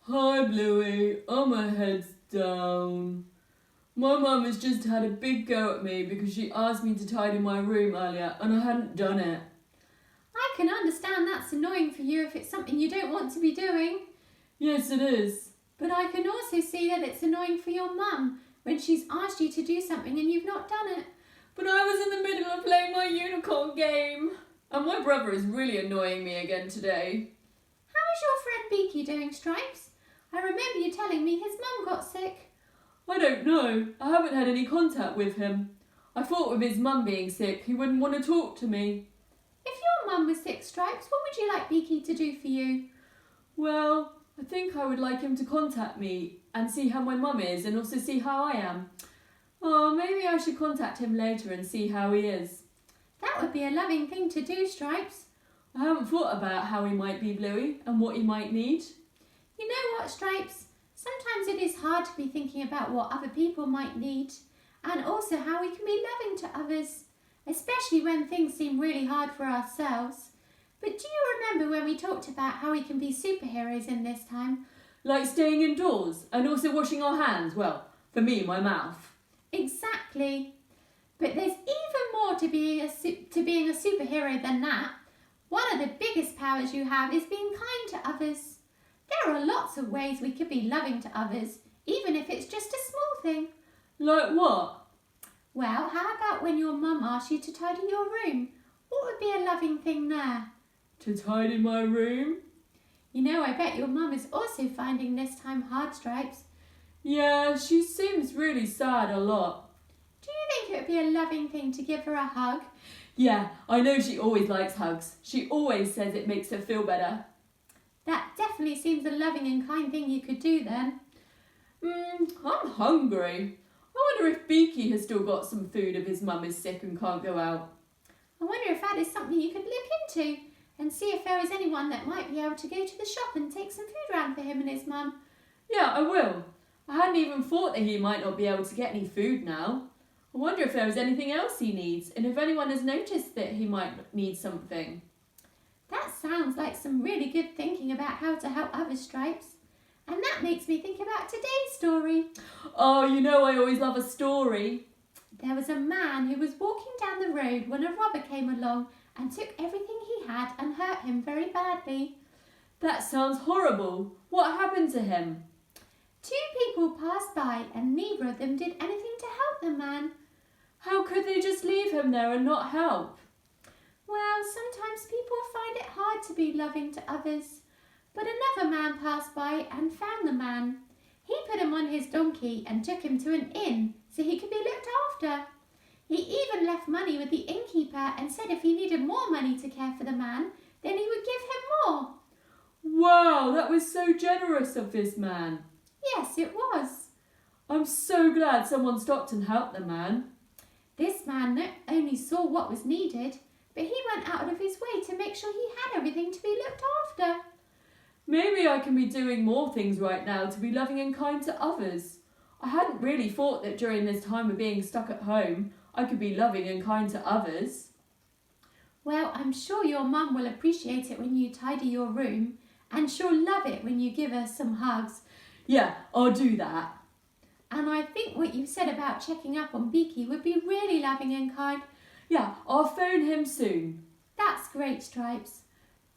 Hi Bluey, oh my head's down. My mum has just had a big go at me because she asked me to tidy my room earlier and I hadn't done it. I can understand that's annoying for you if it's something you don't want to be doing. Yes it is. But I can also see that it's annoying for your mum when she's asked you to do something and you've not done it. But I was in the middle of playing my unicorn game. And my brother is really annoying me again today. How is your friend Beaky doing, Stripes? I remember you telling me his mum got sick. I don't know. I haven't had any contact with him. I thought with his mum being sick, he wouldn't want to talk to me. If your mum was sick, Stripes, what would you like Beaky to do for you? Well, I think I would like him to contact me and see how my mum is and also see how I am. Oh, maybe I should contact him later and see how he is. That would be a loving thing to do, Stripes. I haven't thought about how he might be, Bluey, and what he might need. You know what, Stripes? Sometimes it is hard to be thinking about what other people might need and also how we can be loving to others, especially when things seem really hard for ourselves. But do you remember when we talked about how we can be superheroes in this time? Like staying indoors and also washing our hands. Well, for me, my mouth. Exactly. But there's even more to being a superhero than that. One of the biggest powers you have is being kind to others. There are lots of ways we could be loving to others, even if it's just a small thing. Like what? Well, how about when your mum asks you to tidy your room? What would be a loving thing there? To tidy my room? You know, I bet your mum is also finding this time hard, Stripes. Yeah, she seems really sad a lot. Do you think it would be a loving thing to give her a hug? Yeah, I know she always likes hugs. She always says it makes her feel better. That definitely seems a loving and kind thing you could do then. I'm hungry. I wonder if Beaky has still got some food if his mum is sick and can't go out. I wonder if that is something you could look into and see if there is anyone that might be able to go to the shop and take some food round for him and his mum. Yeah, I will. I hadn't even thought that he might not be able to get any food now. I wonder if there is anything else he needs and if anyone has noticed that he might need something. That sounds like some really good thinking about how to help others, Stripes. And that makes me think about today's story. Oh, you know I always love a story. There was a man who was walking down the road when a robber came along and took everything he had and hurt him very badly. That sounds horrible. What happened to him? 2 people passed by and neither of them did anything to help the man. How could they just leave him there and not help? Well, sometimes people find it hard to be loving to others. But another man passed by and found the man. He put him on his donkey and took him to an inn so he could be looked after. He even left money with the innkeeper and said if he needed more money to care for the man, then he would give him more. Wow, that was so generous of this man. Yes, it was. I'm so glad someone stopped and helped the man. This man not only saw what was needed, but he went out of his way to make sure he had everything to be looked after. Maybe I can be doing more things right now to be loving and kind to others. I hadn't really thought that during this time of being stuck at home, I could be loving and kind to others. Well, I'm sure your mum will appreciate it when you tidy your room, and she'll love it when you give her some hugs. Yeah, I'll do that. And I think what you've said about checking up on Beaky would be really loving and kind. Yeah, I'll phone him soon. That's great, Stripes.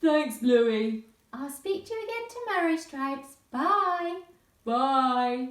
Thanks, Bluey. I'll speak to you again tomorrow, Stripes. Bye. Bye.